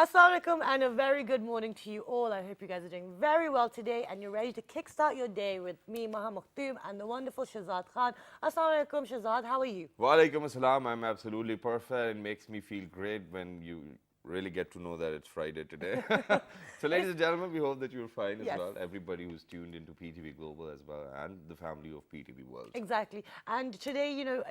Assalamu alaikum and a very good morning to you all. I hope you guys are doing very well today and you're ready to kickstart your day with me, Maha Mukhtoom, and the wonderful Shahzad Khan. Assalamu alaikum, Shahzad. How are you? Walaikum assalam. I'm absolutely perfect. It makes me feel great when you really get to know that it's Friday today. So, ladies and gentlemen, we hope that you're fine as well. Everybody who's tuned into PTV Global as well and the family of PTV World. Exactly. And today, you know,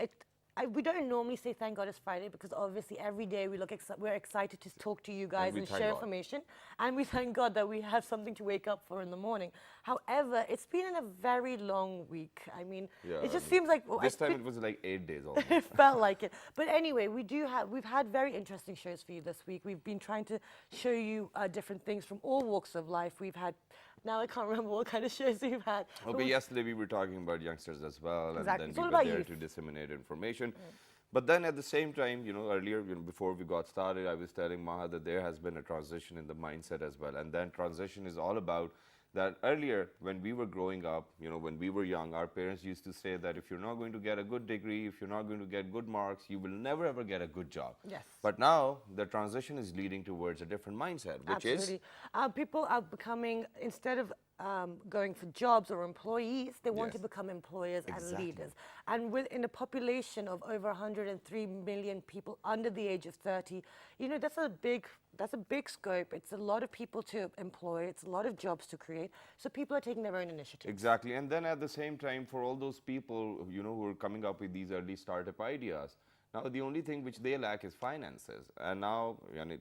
we don't normally say thank God it's Friday because obviously every day we're excited to talk to you guys and share information, and we thank God that we have something to wake up for in the morning. However, it's been a very long week. I mean, it just seems like this time it was like 8 days almost. It felt like it. But anyway, we've had very interesting shows for you this week. We've been trying to show you different things from all walks of life. We've had, now I can't remember what kind of shows we've had. Okay, yesterday we were talking about youngsters as well, exactly. And then we were there to disseminate information. But then at the same time, you know, earlier, before we got started, I was telling Maha that there has been a transition in the mindset as well. And then transition is all about that earlier, when we were growing up, you know, when we were young, our parents used to say that if you're not going to get a good degree, if you're not going to get good marks, you will never ever get a good job. Yes. But now the transition is leading towards a different mindset, which is people are becoming, instead of going for jobs or employees, they want to become employers and leaders. And within a population of over 103 million people under the age of 30, you know, that's a big scope. It's a lot of people to employ. It's a lot of jobs to create. So people are taking their own initiative. Exactly. And then at the same time, for all those people, you know, who are coming up with these early startup ideas, now the only thing which they lack is finances. And now,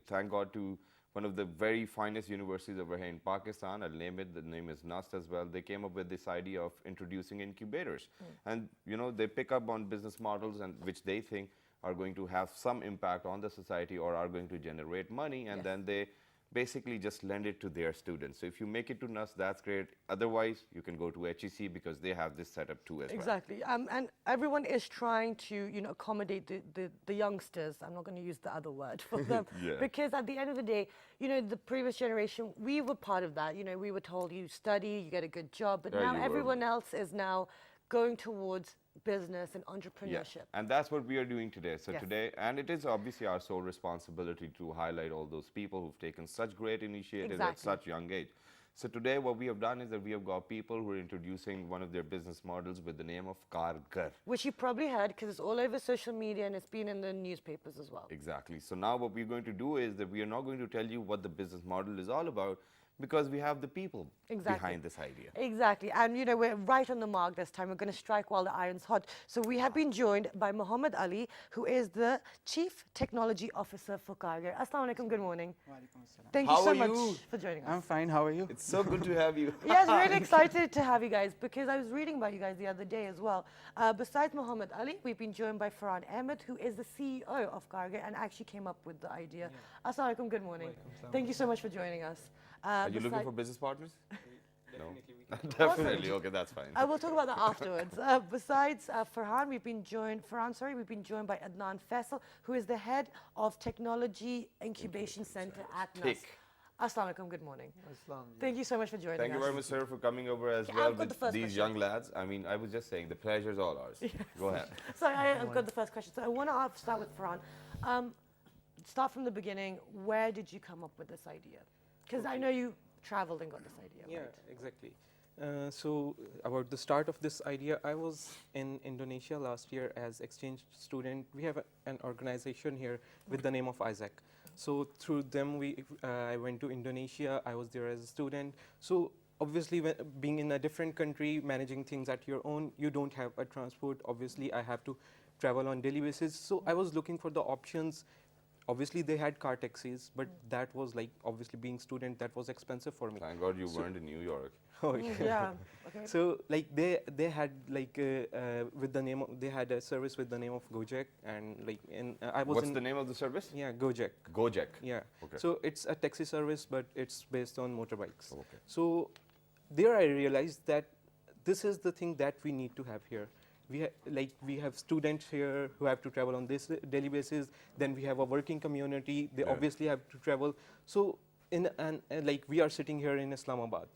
thank God to one of the very finest universities over here in Pakistan, I'll name it, the name is NUST as well. They came up with this idea of introducing incubators. And, you know, they pick up on business models and which they think are going to have some impact on the society or are going to generate money, and then they basically just lend it to their students. So if you make it to NUS, that's great. Otherwise, you can go to HEC because they have this setup too as well. Exactly. And everyone is trying to, you know, accommodate the youngsters. I'm not going to use the other word for them. Because at the end of the day, you know, the previous generation, we were part of that. You know, we were told you study, you get a good job. But now everyone else is now going towards business and entrepreneurship. And that's what we are doing today. So today, and it is obviously our sole responsibility to highlight all those people who've taken such great initiatives at such young age. So today what we have done is that we have got people who are introducing one of their business models with the name of Kargar. Which you probably heard because it's all over social media and it's been in the newspapers as well. Exactly. So now what we're going to do is that we are not going to tell you what the business model is all about, because we have the people behind this idea. Exactly. And, you know, we're right on the mark this time. We're going to strike while the iron's hot. So we have been joined by Muhammad Ali, who is the Chief Technology Officer for Kargar. Assalamu alaikum. Good morning. Thank you so much for joining us. I'm fine. How are you? It's so good to have you. Yes, really excited to have you guys because I was reading about you guys the other day as well. Besides Muhammad Ali, we've been joined by Farhan Ahmed, who is the CEO of Kargar and actually came up with the idea. Assalamu alaikum. Good morning. Thank you so much for joining us. Are you looking for business partners? Definitely. No? Definitely. Okay, that's fine. We'll talk about that afterwards. Besides Farhan, we've been joined by Adnan Faisal, who is the head of Technology Incubation Center at NUS. Assalamu alaikum, good morning. Thank you so much for joining us. Thank you very much, sir, for coming over as well with these young lads. I mean, I was just saying, the pleasure is all ours. Go ahead. Sorry, I've got the first question. So I want to start with Farhan. Start from the beginning. Where did you come up with this idea? Because I know you traveled and got this idea. Yeah, exactly. So about the start of this idea, I was in Indonesia last year as exchange student. We have an organization here with the name of Isaac. So through them, I went to Indonesia. I was there as a student. So obviously, being in a different country, managing things at your own, you don't have a transport. Obviously, I have to travel on daily basis. So I was looking for the options. Obviously, they had car taxis, but that was like, obviously being student, that was expensive for me. Thank God you weren't in New York. Oh, yeah. Okay. So like they had like with the name of, they had a service with the name of Gojek, and like I was. What's the name of the service? Yeah, Gojek. Gojek. Yeah. Okay. So it's a taxi service, but it's based on motorbikes. Okay. So there I realized that this is the thing that we need to have here. We have students here who have to travel on this daily basis. Then we have a working community. They obviously have to travel. So like we are sitting here in Islamabad.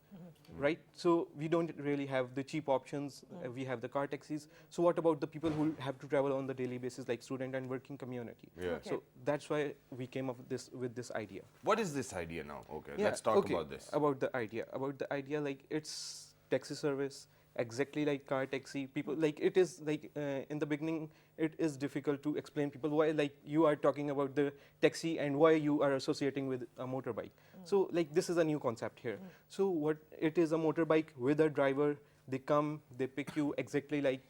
right? So we don't really have the cheap options. We have the car taxis. So what about the people who have to travel on the daily basis, like student and working community? Yeah. Okay. So that's why we came up with this idea. What is this idea now? Okay, Yeah, let's talk okay, about this. About the idea. About the idea, like it's taxi service, exactly like car taxi. People like it is like in the beginning, it is difficult to explain people why like you are talking about the taxi and why you are associating with a motorbike. So like this is a new concept here. So what it is a motorbike with a driver. They come, they pick you exactly like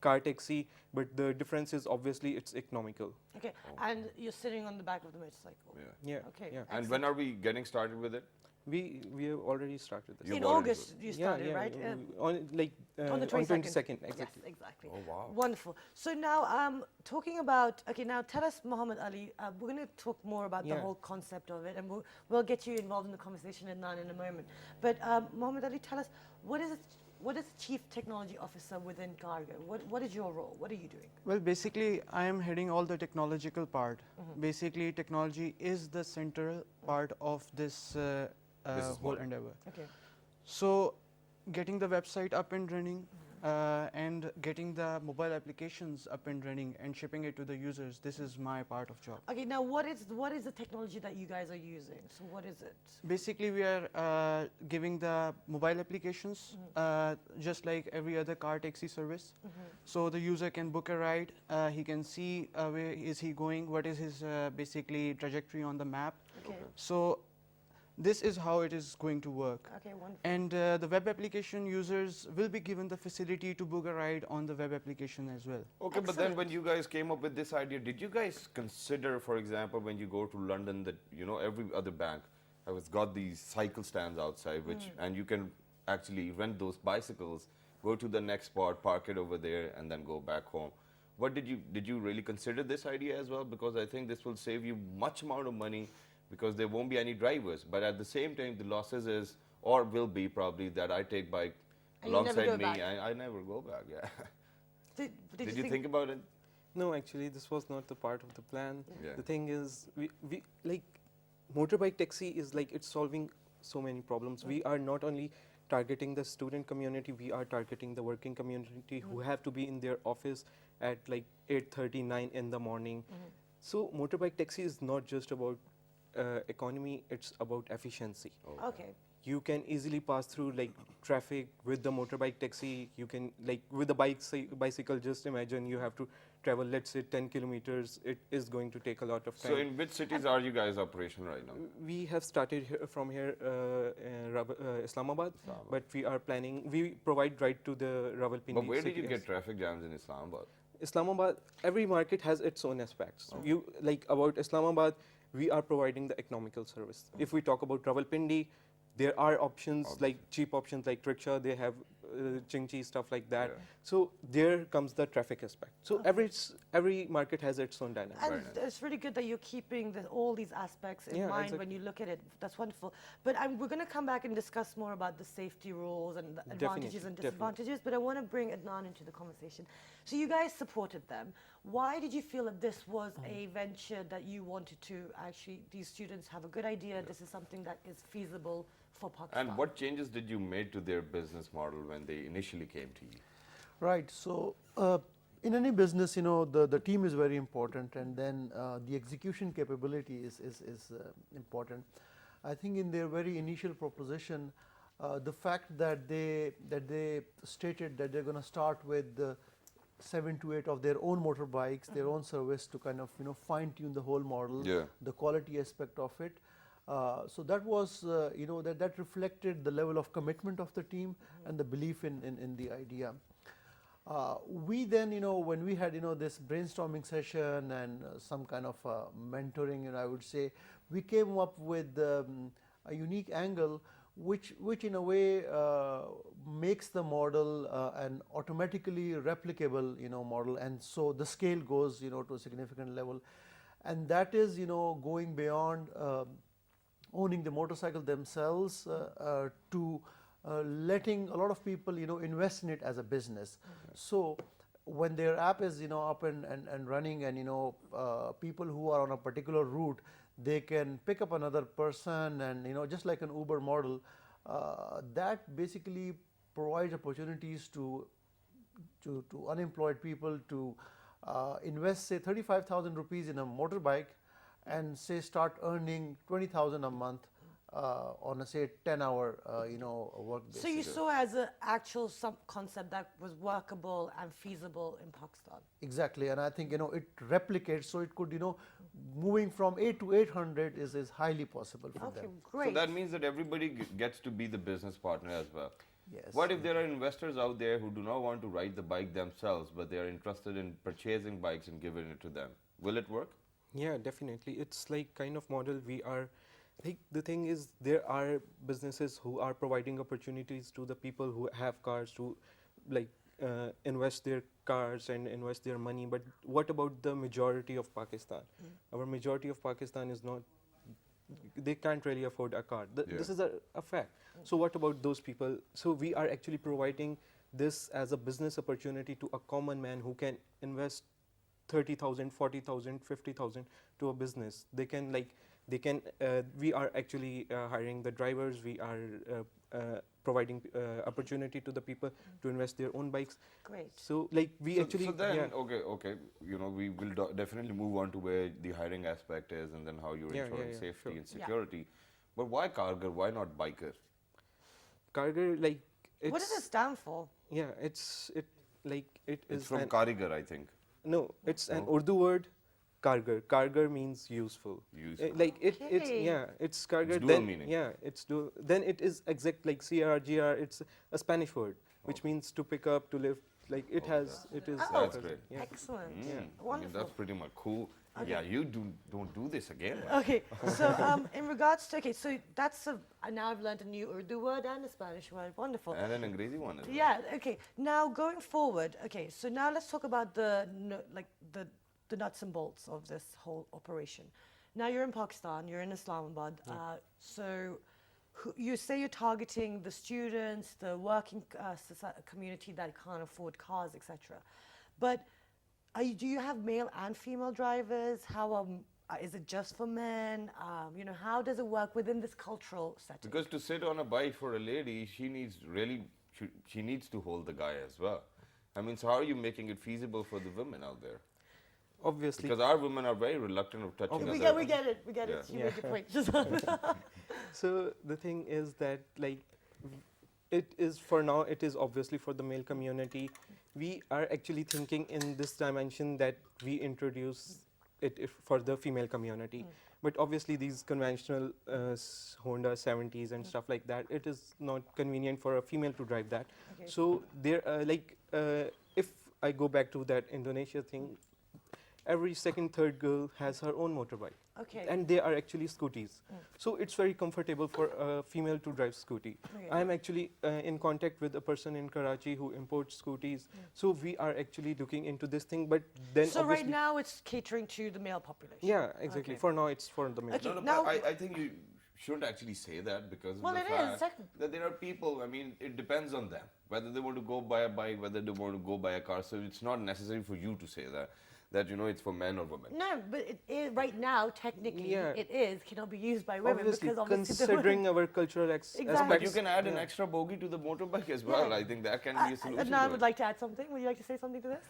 car taxi, but the difference is obviously it's economical. Okay, and you're sitting on the back of the motorcycle. Yeah. Yeah. Okay. Yeah. And when are we getting started with it? We have already started this. You've In already August you started, right? On like On the 22nd, 22nd. exactly. Yes, exactly. Oh, wow. Wonderful. So now, talking about, okay, now tell us, Muhammad Ali, we're going to talk more about the Yeah. whole concept of it, and we'll get you involved in the conversation in a moment. But Muhammad Ali, tell us, what is a chief technology officer within Cargo? What is your role? What are you doing? Well, basically, I am heading all the technological part. Basically, technology is the central part of this Business whole model. endeavor. Okay. So, getting the website up and running and getting the mobile applications up and running and shipping it to the users, this is my part of job. Okay, now what is the technology that you guys are using? So what is it? Basically, we are giving the mobile applications just like every other car taxi service. So the user can book a ride, he can see where is he going, what is his basically trajectory on the map. Okay. So this is how it is going to work. Okay, wonderful. And the web application users will be given the facility to book a ride on the web application as well. Okay, but then when you guys came up with this idea, did you guys consider, for example, when you go to London, that every other bank has got these cycle stands outside, which and you can actually rent those bicycles, go to the next spot, park it over there, and then go back home. What did you really consider this idea as well? Because I think this will save you much amount of money, because there won't be any drivers. But at the same time, the losses is, or will be probably, that I take bike And you never alongside go me, back. and I never go back. Yeah. Did you think about it? No, actually, this was not the part of the plan. Yeah. The thing is, we like motorbike taxi is like it's solving so many problems. We are not only targeting the student community, we are targeting the working community who have to be in their office at like 8:30, 9 in the morning. So motorbike taxi is not just about economy, it's about efficiency. Okay. You can easily pass through like traffic with the motorbike taxi. You can like with the bicycle, just imagine you have to travel, let's say 10 kilometers. It is going to take a lot of time. So in which cities are you guys operational right now? We have started from here, Islamabad, but we are planning, we provide ride to the Rawalpindi. But where did city you as- get traffic jams in Islamabad? Islamabad, every market has its own aspects. You like about Islamabad, we are providing the economical service. If we talk about Rawalpindi, there are options like cheap options like rickshaw. They have chingchi stuff like that. Yeah. So there comes the traffic aspect. So every market has its own dynamic. And it's really good that you're keeping all these aspects in Yeah, mind exactly. when you look at it. That's wonderful. But we're going to come back and discuss more about the safety rules and the advantages and Definitely. disadvantages. But I want to bring Adnan into the conversation. So you guys supported them. Why did you feel that this was a venture that you wanted to actually, these students have a good idea, this is something that is feasible for Pakistan? And what changes did you make to their business model when they initially came to you? Right. So in any business, the team is very important, and then the execution capability is important. I think in their very initial proposition, the fact that they stated that they're going to start with 7 to 8 of their own motorbikes, their own service to kind of fine tune the whole model, Yeah. the quality aspect of it. So that was that reflected the level of commitment of the team and the belief in the idea. We then, when we had, this brainstorming session and some kind of mentoring, I would say, we came up with a unique angle which in a way makes the model an automatically replicable, model, and so the scale goes, to a significant level, and that is, going beyond owning the motorcycle themselves to letting a lot of people, invest in it as a business. So when their app is, up and running, and people who are on a particular route, they can pick up another person, and just like an Uber model, that basically provides opportunities to unemployed people to invest say 35,000 rupees in a motorbike and say start earning 20,000 a month on a say 10-hour work basis. So you saw as an actual concept that was workable and feasible in Pakistan. Exactly, and I think it replicates, so it could moving from 8 to 800 is highly possible for Okay, them. great. So that means that everybody gets to be the business partner as well. Yes. What if there are investors out there who do not want to ride the bike themselves, but they are interested in purchasing bikes and giving it to them? Will it work? Yeah, definitely. It's like kind of model we are, like the thing is there are businesses who are providing opportunities to the people who have cars to like invest their cars and invest their money. But what about the majority of Pakistan? Our majority of Pakistan is not, they can't really afford a car. This is a fact. So what about those people? So we are actually providing this as a business opportunity to a common man who can invest 30,000, 40,000, 50,000 to a business. We are actually hiring the drivers. We are providing opportunity to the people to invest their own bikes. Great. So like we actually, So then, yeah. okay, we will definitely move on to where the hiring aspect is and then how you're ensuring safety sure. and security. But why Kargar? Why not biker? Kargar, like it's, What does it stand for? yeah, it is It's from an, Karigar, I think. no, it's an No? Urdu word. Kargar. Kargar means useful. Useful. Like it's Okay. yeah, it's Kargar. dual then meaning. yeah, it's dual. Then it is exact like CRGR. It's a Spanish word which means to pick up, to lift. Like it has, it is. Oh, That's great. Yeah. Excellent. I mean, Wonderful. that's pretty much cool. Yeah, you don't do this again. Okay, so in regards to, okay, so that's now I've learned a new Urdu word and a Spanish word. Wonderful. And an Angrezi one as well. Yeah, okay. Now going forward, okay, so now let's talk about the nuts and bolts of this whole operation. Now you're in Pakistan, you're in Islamabad, so you say you're targeting the students, the working community that can't afford cars, etc. But do you have male and female drivers? How is it just for men? How does it work within this cultural setting? Because to sit on a bike for a lady, she needs to hold the guy as well. I mean, so how are you making it feasible for the women out there? Obviously. Because our women are very reluctant of touching we other. get it. Yeah. You made your point. Just So the thing is that like it is for now, it is obviously for the male community. We are actually thinking in this dimension that we introduce it for the female community. But obviously these conventional Honda 70s and stuff like that, it is not convenient for a female to drive that. Okay. So there, if I go back to that Indonesia thing, every second, third girl has her own motorbike. Okay. And they are actually scooties. So it's very comfortable for a female to drive scooty. Okay. I'm actually in contact with a person in Karachi who imports scooties. So we are actually looking into this thing. But then So right obviously, now it's catering to the male population. yeah, exactly. Okay. For now, it's for the male. Okay. No, no, Now- but I think you shouldn't actually say that because Well, of the it is, fact technically. that there are people, I mean, it depends on them, whether they want to go buy a bike, whether they want to go buy a car. So it's not necessary for you to say that it's for men or women. No, but it is right now. Technically, Yeah. it is cannot be used by women Obviously, because obviously the considering our cultural Exactly. But aspects. you can add an extra bogie to the motorbike as well. Yeah. I think that can be a solution. Now I to would it. like to add something. Would you like to say something to this?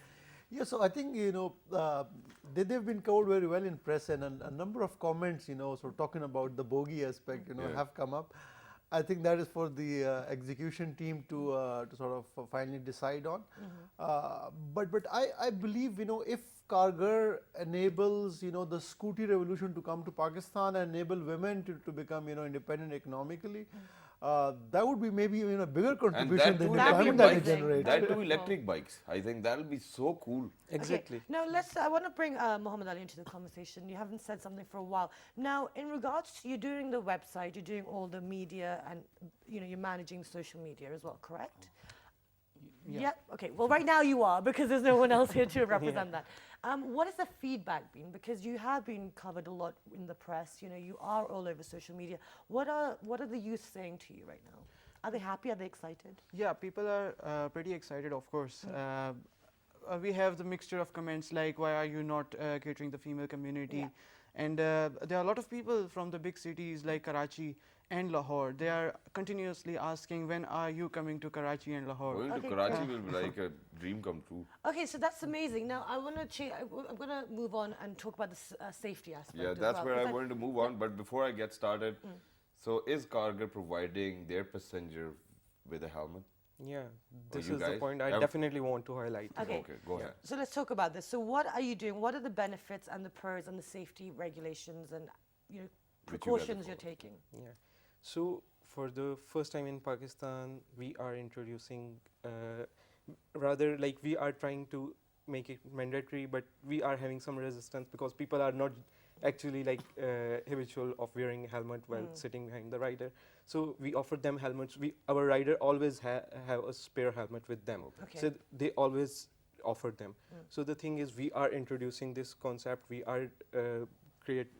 Yeah, so I think they've been covered very well in press, and a number of comments, sort of talking about the bogey aspect, Yeah. have come up. I think that is for the execution team to sort of finally decide on. But I believe if Kargar enables the scooty revolution to come to Pakistan and enable women to become independent economically, that would be maybe even a bigger And contribution that than too, the That'd be employment that it amazing. generates. that too electric bikes. I think that'll be so cool. Exactly. Okay. Now I want to bring Muhammad Ali into the conversation. You haven't said something for a while. Now, in regards to you doing the website, you're doing all the media, and you're managing social media as well, correct? Yeah. Okay. Well, right now you are because there's no one else here to represent that. What has the feedback been? Because you have been covered a lot in the press. You are all over social media. What are the youth saying to you right now? Are they happy? Are they excited? Yeah, people are pretty excited, of course. We have the mixture of comments like, why are you not catering the female community? Yeah. And there are a lot of people from the big cities like Karachi and Lahore. They are continuously asking, when are you coming to Karachi and Lahore? Going to Okay, Karachi cool. will be like a dream come true. Okay, so that's amazing. Now I want to change. I'm going to move on and talk about the safety aspect. Yeah, as that's well, where I because wanted to move on. But before I get started, so is Cargill providing their passenger with a helmet? Yeah, this you is the guys point I have- definitely want to highlight. Okay. Okay, go ahead. So let's talk about this. So what are you doing? What are the benefits and the pros and the safety regulations and Which you guys precautions you're follow. taking? Yeah. So for the first time in Pakistan, we are introducing, rather like we are trying to make it mandatory, but we are having some resistance because people are not actually like habitual of wearing helmet while sitting behind the rider. So we offer them helmets. Our rider always have a spare helmet with them. Okay. So they always offer them. So the thing is, we are introducing this concept. We are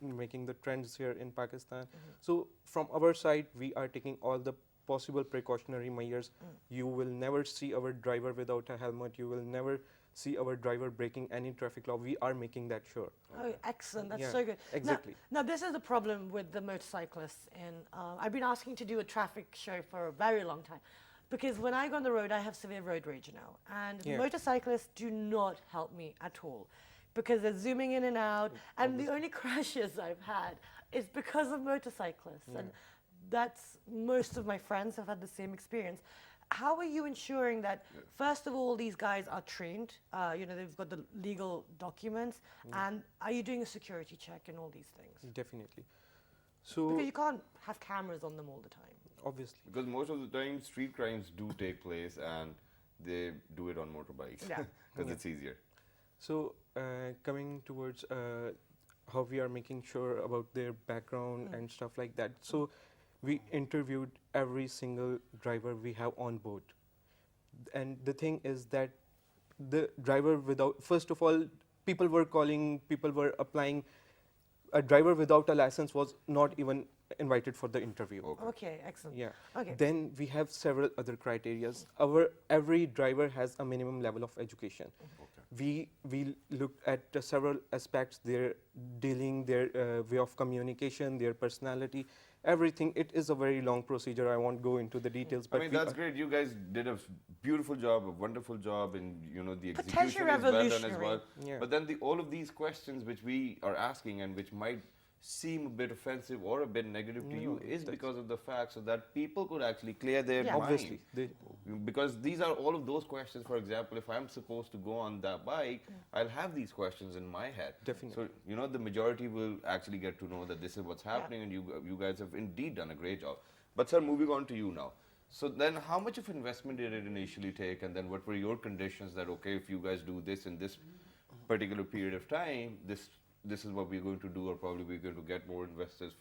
making the trends here in Pakistan. So from our side, we are taking all the possible precautionary measures. You will never see our driver without a helmet. You will never see our driver breaking any traffic law. We are making that sure. Oh, excellent. That's Yeah, so good. exactly. Now, this is the problem with the motorcyclists. I've been asking to do a traffic show for a very long time. Because when I go on the road, I have severe road rage now. And Yeah. motorcyclists do not help me at all. Because they're zooming in and out. And the only crashes I've had is because of motorcyclists. And that's, most of my friends have had the same experience. How are you ensuring that, first of all, these guys are trained, they've got the legal documents, and are you doing a security check and all these things? Definitely. So Because you can't have cameras on them all the time. obviously. Because most of the time, street crimes do take place and they do it on motorbikes. Yeah. Because it's easier. So coming towards how we are making sure about their background and stuff like that. So we interviewed every single driver we have on board. And the thing is that the driver without, first of all, people were applying. A driver without a license was not even invited for the interview. Okay, excellent. Yeah. Okay. Then we have several other criterias. Every driver has a minimum level of education. We looked at several aspects: their dealing, their way of communication, their personality, everything. It is a very long procedure. I won't go into the details. I But mean, we that's are- great. You guys did a beautiful job, a wonderful job, and the Potentially execution is well done as revolutionary. well. Yeah. But then all of these questions which we are asking and which might seem a bit offensive or a bit negative to you is because of the fact so that people could actually clear their Yeah. mind. Obviously, Because these are all of those questions. For example, if I'm supposed to go on that bike, I'll have these questions in my head. Definitely. So, the majority will actually get to know that this is what's happening, and you guys have indeed done a great job. But sir, moving on to you now. So then how much of investment did it initially take, and then what were your conditions that, okay, if you guys do this in this particular period of time, this is what we're going to do, or probably we're going to get more investors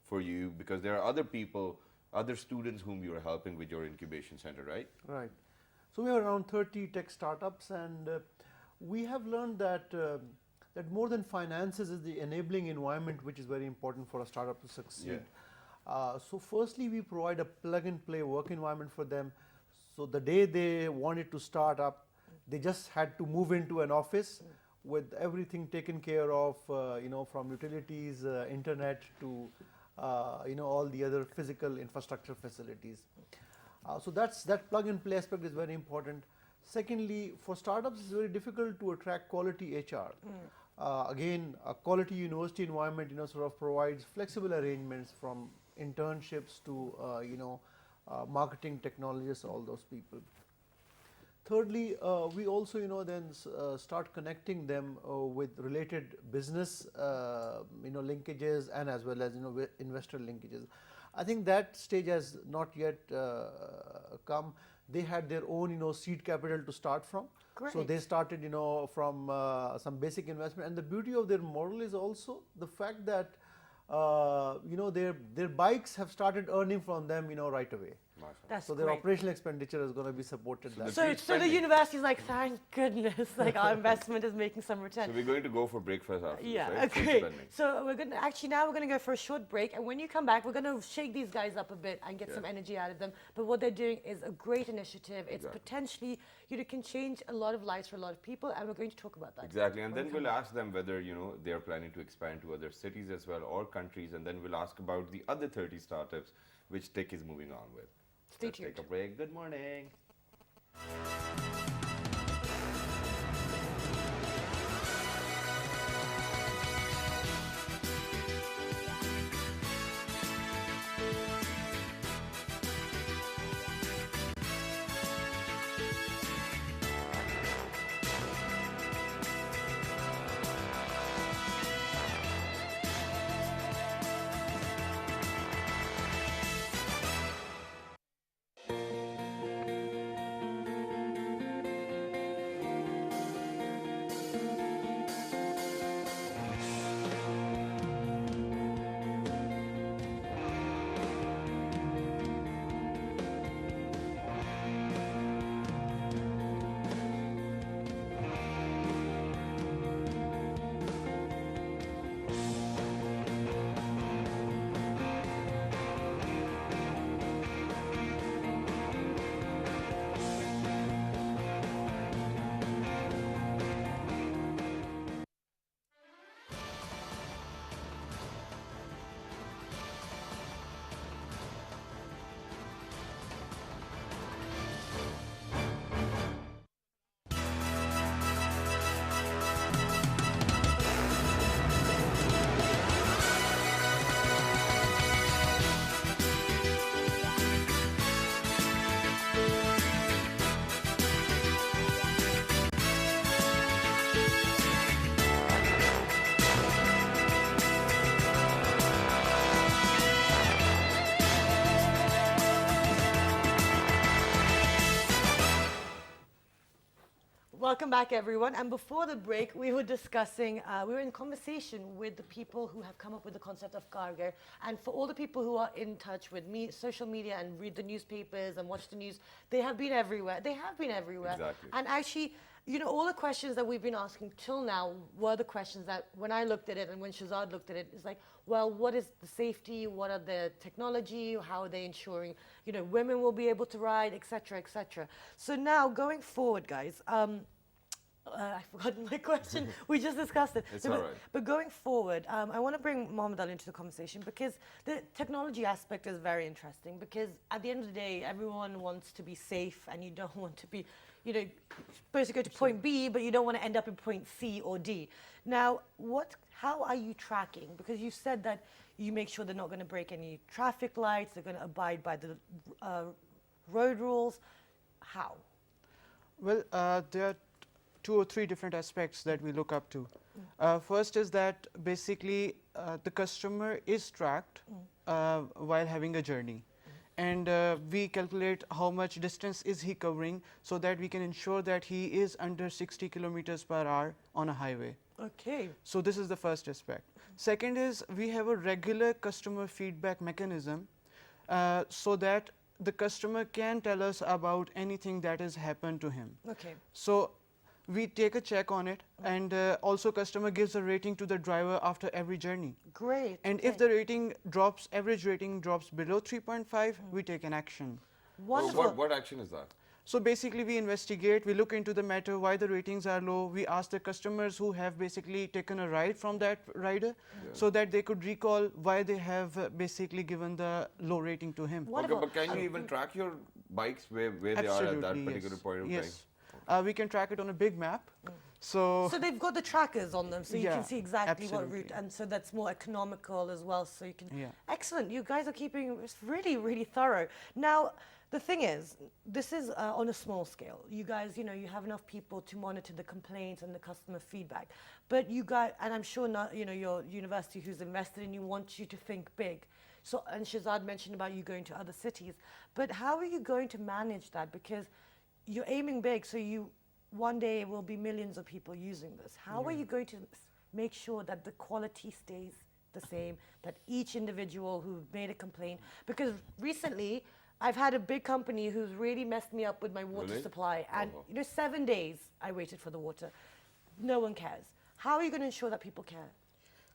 for you, because there are other people, other students whom you are helping with your incubation center, right? Right. So we have around 30 tech startups, and we have learned that that more than finances is the enabling environment, which is very important for a startup to succeed. So firstly, we provide a plug-and-play work environment for them. So the day they wanted to start up, they just had to move into an office with everything taken care of, from utilities, internet to all the other physical infrastructure facilities. So that plug-and-play aspect is very important. Secondly, for startups, it's very difficult to attract quality HR. Again, a quality university environment, sort of provides flexible arrangements from internships to, marketing technologists, all those people. Thirdly, we also, then start connecting them with related business, linkages, and as well as, investor linkages. I think that stage has not yet come. They had their own, seed capital to start from. Great. So they started, from some basic investment. And the beauty of their model is also the fact that, their bikes have started earning from them, right away. That's So their great. operational expenditure is going to be supported. So that the So free the spending. university's like, thank goodness, like our investment is making some return. So we're going to go for breakfast after this, Yeah, right? Free okay. spending. So now we're gonna go for a short break, and when you come back, we're gonna shake these guys up a bit and get some energy out of them. But what they're doing is a great initiative. It's potentially, can change a lot of lives for a lot of people, and we're going to talk about that. Exactly, and then we'll ask them whether they are planning to expand to other cities as well or countries, and then we'll ask about the other 30 startups which tech is moving on with. Stay Let's tuned. take a break. Good morning. Welcome back, everyone. And before the break, we were discussing, we were in conversation with the people who have come up with the concept of Kargar. And for all the people who are in touch with me, social media and read the newspapers and watch the news, they have been everywhere. They have been everywhere. Exactly. And actually, you know, all the questions that we've been asking till now were the questions that when I looked at it and when Shazad looked at it, it's like, well, what is the safety? What are the technology? How are they ensuring, you know, women will be able to ride, et cetera, et cetera. So now going forward, guys, I've forgotten my question. We just discussed it. It's No, all but, right. but going forward, I want to bring Mohammed Ali into the conversation because the technology aspect is very interesting because at the end of the day, everyone wants to be safe and you don't want to be, you know, supposed to go to point B, but you don't want to end up in point C or D. Now, how are you tracking? Because you said that you make sure they're not going to break any traffic lights, they're going to abide by the road rules. How? Well, there are 2 or 3 different aspects that we look up to. First is that basically the customer is tracked while having a journey. And we calculate how much distance is he covering so that we can ensure that he is under 60 kilometers per hour on a highway. Okay. So this is the first aspect. Second is we have a regular customer feedback mechanism so that the customer can tell us about anything that has happened to him. Okay. So we take a check on it, and also customer gives a rating to the driver after every journey. Great. And okay. if the rating drops, average rating drops below 3.5, we take an action. Wonderful. What action is that? So basically we investigate, we look into the matter, why the ratings are low. We ask the customers who have basically taken a ride from that rider so that they could recall why they have basically given the low rating to him. Wonderful. Okay, but can you even track your bikes where they are at that particular yes. point of yes. time? We can track it on a big map. So they've got the trackers on them, so you Yeah, can see exactly what route, absolutely. and so that's more economical as well. So you can. Yeah. Excellent. You guys are keeping it's really, really thorough. Now, the thing is, this is on a small scale. You guys, you know, you have enough people to monitor the complaints and the customer feedback, but you guys, and I'm sure not, you know, your university who's invested in you wants you to think big. So, and Shazad mentioned about you going to other cities, but how are you going to manage that? Because you're aiming big, so one day will be millions of people using this. How are you going to make sure that the quality stays the same, that each individual who made a complaint, because recently I've had a big company who's really messed me up with my water Really? supply, and you know, 7 days I waited for the water. No one cares. How are you going to ensure that people care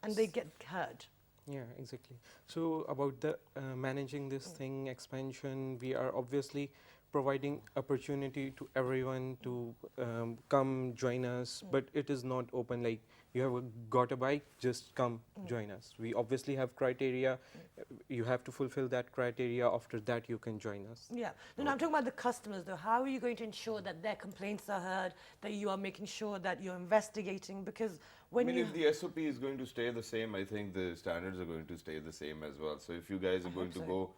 and they get heard? Yeah, exactly. So about the managing this thing, expansion, we are obviously providing opportunity to everyone to come join us, but it is not open like you have got a bike, just come join us. We obviously have criteria. You have to fulfill that criteria. After that, you can join us. Yeah. No, I'm talking about the customers, though. How are you going to ensure that their complaints are heard, that you are making sure that you're investigating? Because I when mean, you... if the SOP is going to stay the same, I think the standards are going to stay the same as well. So if you guys are going to so. go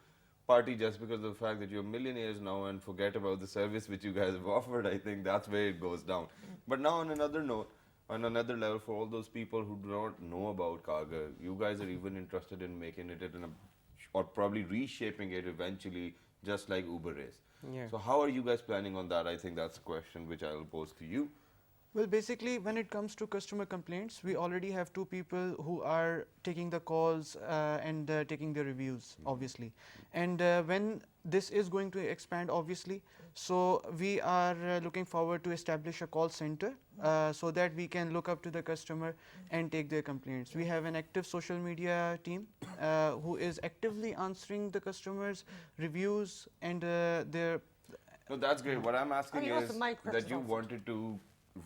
party just because of the fact that you're millionaires now and forget about the service which you guys have offered, I think that's where it goes down. But now on another note, on another level, for all those people who do not know about cargo, you guys are even interested in making it in a, or probably reshaping it eventually, just like Uber is. Yeah. So how are you guys planning on that? I think that's a question which I will pose to you. Well, basically, when it comes to customer complaints, we already have 2 people who are taking the calls and taking the reviews, obviously. And when this is going to expand, obviously, so we are looking forward to establish a call center so that we can look up to the customer and take their complaints. We have an active social media team who is actively answering the customers' reviews and their... No, that's great. What I'm asking you is also might that you also. wanted to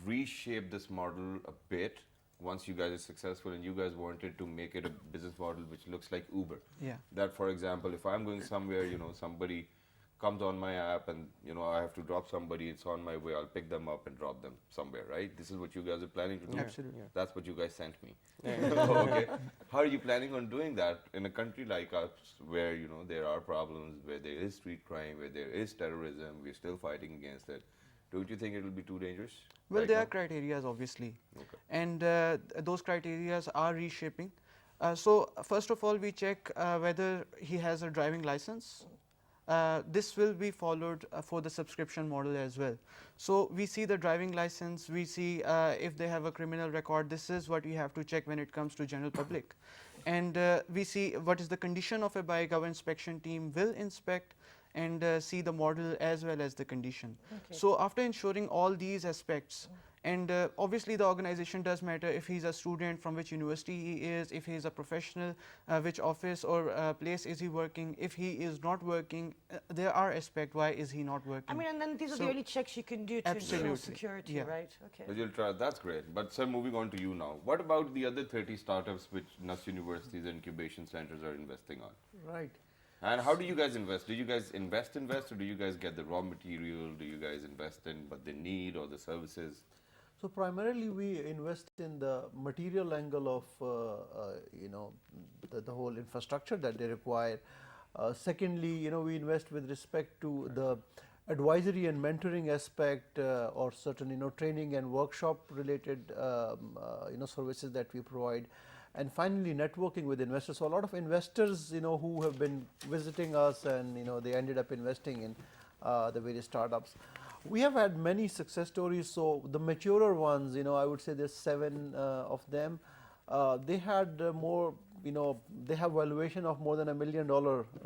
reshape this model a bit once you guys are successful, and you guys wanted to make it a business model which looks like Uber. Yeah. That, for example, if I'm going somewhere, you know, somebody comes on my app and, you know, I have to drop somebody, it's on my way, I'll pick them up and drop them somewhere, right? This is what you guys are planning to do. Absolutely. Yeah. That's what you guys sent me. Okay. How are you planning on doing that in a country like us where, you know, there are problems, where there is street crime, where there is terrorism, we're still fighting against it? Don't you think it will be too dangerous? Well, right there now? are criteria, obviously, Okay. and those criteria are reshaping. So first of all, we check whether he has a driving license. This will be followed for the subscription model as well. So we see the driving license, we see if they have a criminal record. This is what we have to check when it comes to general public. And we see what is the condition of a bike. Our inspection team will inspect and see the model as well as the condition. Okay. So after ensuring all these aspects, and obviously the organization does matter, if he's a student, from which university he is, if he is a professional, which office or place is he working, if he is not working, there are aspects why is he not working. I mean, and then these are the So- only checks you can do to ensure Absolutely. security, Yeah. right? Okay. But you'll try, that's great. But sir, moving on to you now. What about the other 30 startups which NUS universities and incubation centers are investing on? Right. And how do you guys invest? Do you guys invest, or do you guys get the raw material? Do you guys invest in what they need or the services? So primarily we invest in the material angle of you know, the whole infrastructure that they require. Secondly, you know, we invest with respect to the advisory and mentoring aspect or certain, you know, training and workshop related you know, services that we provide. And finally, networking with investors. So a lot of investors, you know, who have been visiting us and, you know, they ended up investing in the various startups. We have had many success stories. So the maturer ones, you know, I would say there's 7 of them. They had more, you know, they have valuation of more than $1 million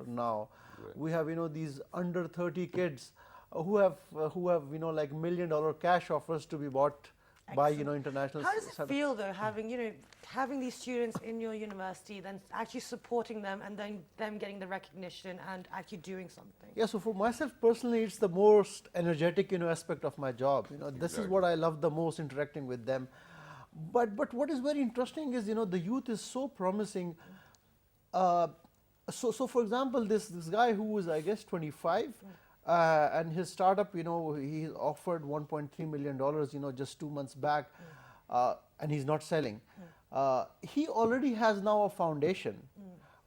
now. Right. We have, you know, these under 30 kids who have, you know, like $1 million cash offers to be bought by, you know, international. How does it startups. feel, though, having, you know, having these students in your university, then actually supporting them and then them getting the recognition and actually doing something? Yeah, so for myself personally, it's the most energetic, you know, aspect of my job. You know, this is Exactly. what I love the most, interacting with them. But what is very interesting is, you know, the youth is so promising. So for example, this guy who is, I guess, 25, and his startup, you know, he offered $1.3 million, you know, just 2 months back, and he's not selling. He already has now a foundation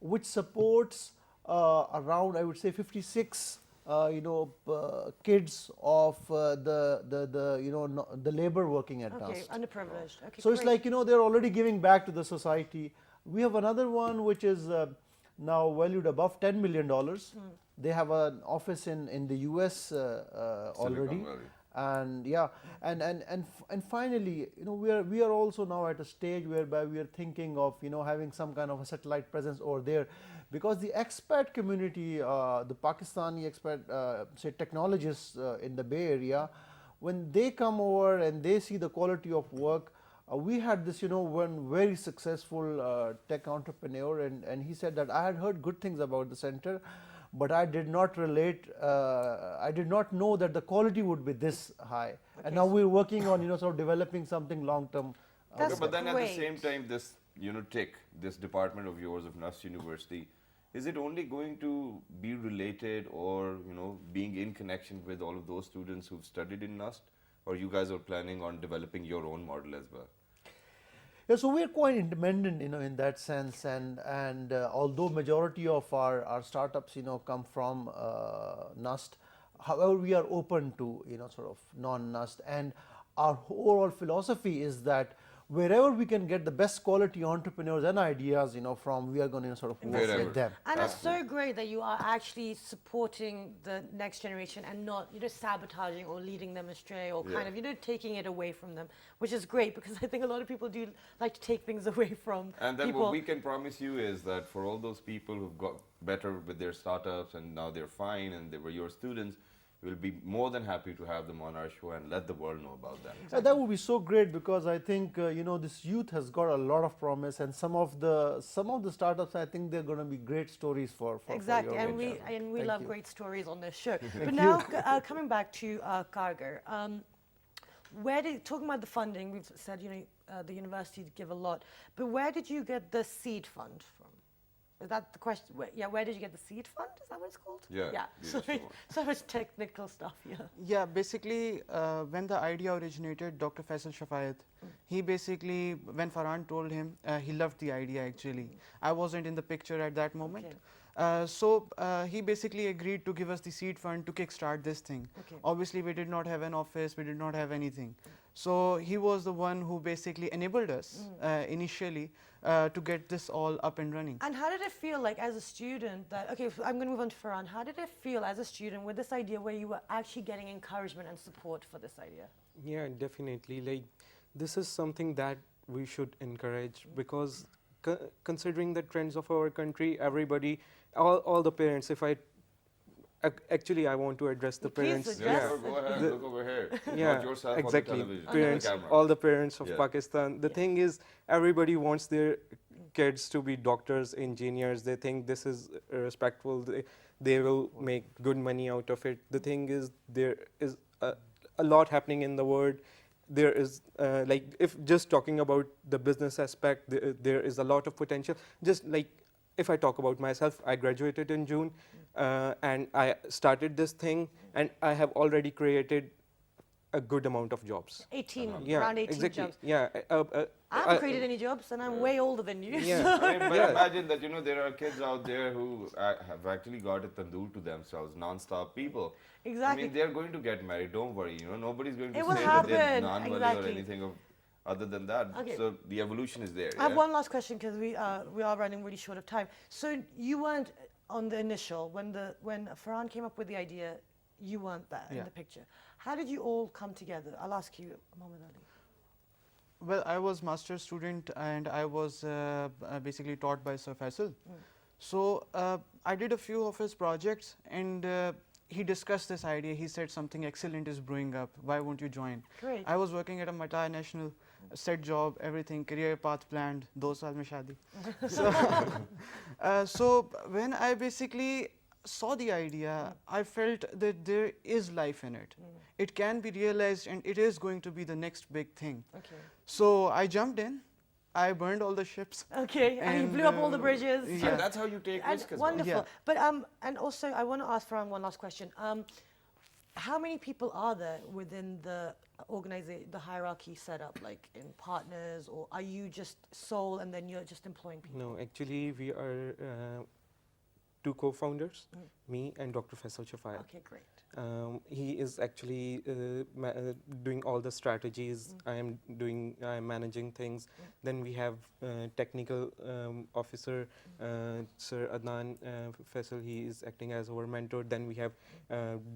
which supports around, I would say, 56 you know, kids of the you know, the labor working at Okay, NUST. underprivileged. Okay, So it's great. like, you know, they're already giving back to the society. We have another one which is now valued above $10 million. They have an office in the US already. Valley. And yeah, and finally, you know, we are also now at a stage whereby we are thinking of, you know, having some kind of a satellite presence over there, because the expat community, the Pakistani expat, say technologists in the Bay Area, when they come over and they see the quality of work, we had this, you know, one very successful tech entrepreneur, and he said that I had heard good things about the center, but I did not relate, I did not know that the quality would be this high. And now we're working on, sort of developing something long term. That's Okay, but then at the great. same time, this TIC, this department of yours of Nust University, is it only going to be related or being in connection with all of those students who've studied in Nust, or you guys are planning on developing your own model as well? Yeah, so we're quite independent, in that sense, and although majority of our startups, come from Nust, however, we are open to, sort of non-Nust, and our overall philosophy is that wherever we can get the best quality entrepreneurs and ideas, from, we are going to sort of work Wherever. with them. And it's so great that you are actually supporting the next generation and not, sabotaging or leading them astray or kind of, taking it away from them, which is great because I think a lot of people do like to take things away from And then people. what we can promise you is that for all those people who've got better with their startups and now they're fine and they were your students, we'll be more than happy to have them on our show and let the world know about them. That would be so great because I think this youth has got a lot of promise, and some of the startups, I think they're going to be great stories for Exactly, your and we Thank love you. great stories on this show. But now coming back to Kargar, talking about the funding, we've said the university give a lot, but where did you get the seed fund from? Is that the question? Where did you get the seed fund? Is that what it's called? Yeah, Yeah. leadership Sorry, fund. so much technical stuff. Yeah. Yeah, basically, when the idea originated, Dr. Faisal Shafayat, he basically, when Farhan told him, he loved the idea actually. I wasn't in the picture at that moment. Okay. So he basically agreed to give us the seed fund to kickstart this thing. Okay. Obviously, we did not have an office, we did not have anything. So he was the one who basically enabled us initially to get this all up and running. And how did it feel like as a student that, okay, I'm going to move on to Farhan. How did it feel as a student with this idea where you were actually getting encouragement and support for this idea? Yeah, definitely. Like, this is something that we should encourage because considering the trends of our country, everybody, all the parents, actually, I want to address the Please parents. address. Yeah, go ahead, look over here. Yeah, Not yourself exactly. on the television, Parents, on the camera. all the parents of Yeah. Pakistan. The thing is, everybody wants their kids to be doctors, engineers. They think this is respectful. They will make good money out of it. The thing is, there is a lot happening in the world. There is, if just talking about the business aspect, there is a lot of potential. Just like if I talk about myself, I graduated in June and I started this thing and I have already created a good amount of jobs. 18, Yeah, around 18 exactly. jobs. Yeah. I haven't created any jobs and I'm way older than you. Yeah. so- I mean, but Yeah. imagine that there are kids out there who have actually got a tandoor to themselves, non-stop people. Exactly. I mean, they're going to get married. Don't worry. Nobody's going to It will say that they're happen, non-money or exactly. anything other than that. Okay. So the evolution is there. I have yeah? one last question because we are running really short of time. So you weren't on the initial when Farhan came up with the idea, you weren't there in Yeah. the picture. How did you all come together? I'll ask you, Mohammed Ali. Well, I was master's student and I was basically taught by Sir Faisal. So I did a few of his projects and he discussed this idea. He said something excellent is brewing up. Why won't you join? Great. I was working at a multinational, set job, everything, career path planned, 2 saal mein shaadi. So when I basically saw the idea, I felt that there is life in it. It can be realized and it is going to be the next big thing. Okay. So I jumped in, I burned all the ships. Okay, and you And, blew up all the bridges. yeah. And that's how you take And risk as well. wonderful. Yeah. But and also I want to ask Farhan one last question. How many people are there within the organization, the hierarchy set up, like in partners, or are you just sole and then you're just employing people? No, actually, we are 2 co-founders, me and Dr. Faisal Shafayat. Okay, great. He is actually doing all the strategies. I am managing things. Then we have technical officer, Sir Adnan Faisal. He is acting as our mentor. Then we have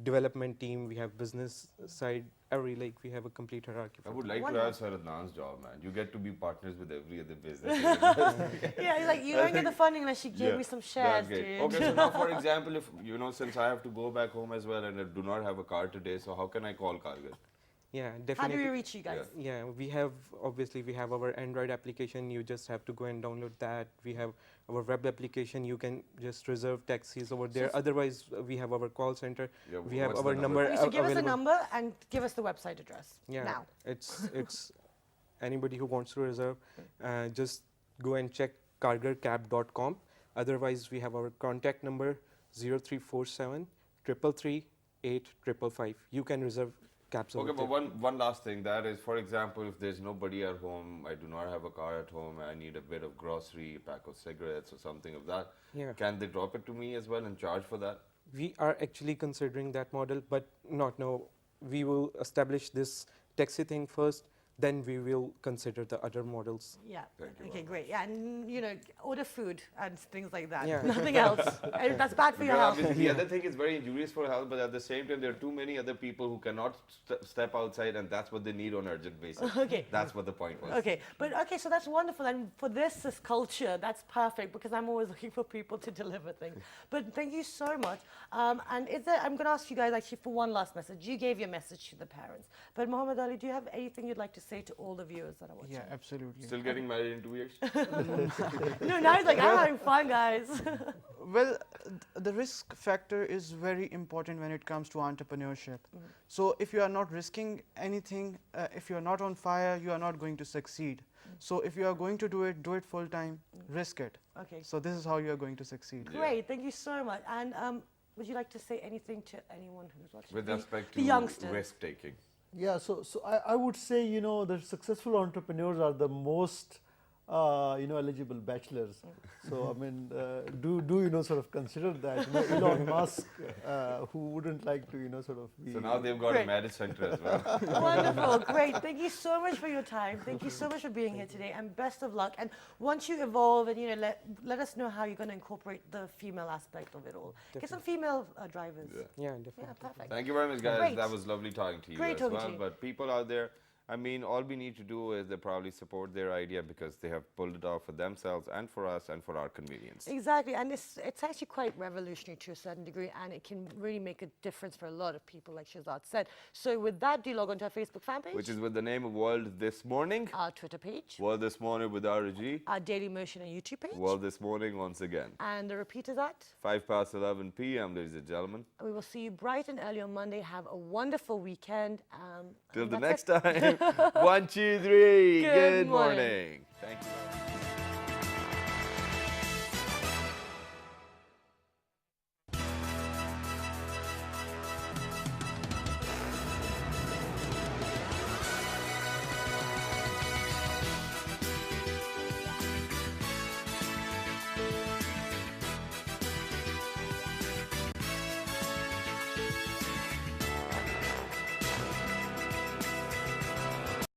development team. We have business side. We have a complete hierarchy. I would like to Wonderful. have Sir Adnan's job, man. You get to be partners with every other business. Yeah, like you don't get the funding unless you give Yeah, me some shares, that's great. dude. Okay, so now for example, if since I have to go back home as well and I do not have a car today, so how can I call Kargar? Yeah, How do definitely. we reach you guys? Yeah, we have our Android application. You just have to go and download that. We have our web application. You can just reserve taxis over there. Otherwise, we have our call center. Yeah, We have what's our the number number? So give us a available. number and give us the website address Yeah, now. it's anybody who wants to reserve, just go and check kargarcab.com. Otherwise, we have our contact number 0347 333 8555. You can reserve cabs over Okay, but there. one last thing, that is, for example, if there's nobody at home, I do not have a car at home, I need a bit of grocery, a pack of cigarettes or something of that, Yeah. can they drop it to me as well and charge for that? We are actually considering that model, but not now. We will establish this taxi thing first, then we will consider the other models. Yeah. Thank you Okay, very great. Yeah, and order food and things like that. Yeah. Nothing else. And that's bad for your Because health. obviously the other thing is very injurious for health, but at the same time, there are too many other people who cannot step outside, and that's what they need on urgent basis. Okay. That's what the point was. Okay, but okay, so that's wonderful. And for this culture, that's perfect because I'm always looking for people to deliver things. But thank you so much. And I'm going to ask you guys actually for one last message. You gave your message to the parents, but Muhammad Ali, do you have anything you'd like to say to all the viewers that are watching? Yeah, absolutely. Still getting married in 2 years? No, now he's like, I'm having fun, guys. Well, the risk factor is very important when it comes to entrepreneurship. So if you are not risking anything, if you are not on fire, you are not going to succeed. So if you are going to do it full time, risk it. Okay, So this is how you are going to succeed. great. Thank you so much. And would you like to say anything to anyone who's watching? With respect the to youngsters. risk taking. Yeah, so I would say, the successful entrepreneurs are the most eligible bachelors. So I mean, do sort of consider that. Elon Musk, who wouldn't like to sort of be. So now they've got Great. a marriage center as well. Wonderful, great. Thank you so much for your time. Thank you so much for being here today, and best of luck. And once you evolve, and let us know how you're going to incorporate the female aspect of it all. Get some female drivers. Yeah, definitely. Yeah, perfect. Thank you very much, guys. Great. That was lovely talking to you Great as talking well. to you. But people out there, I mean, all we need to do is they probably support their idea because they have pulled it off for themselves and for us and for our convenience. Exactly, and it's actually quite revolutionary to a certain degree, and it can really make a difference for a lot of people, like Shahzad said. So with that, do log on to our Facebook fan page, Which is with the name of World This Morning. our Twitter page, World This Morning with RG. our Daily Motion and YouTube page, World This Morning once again. and the repeat is at. 11 p.m., ladies and gentlemen. We will see you bright and early on Monday. Have a wonderful weekend. I Till think the that's next it. time. 1, 2, 3. Good Good morning. morning. Thank you.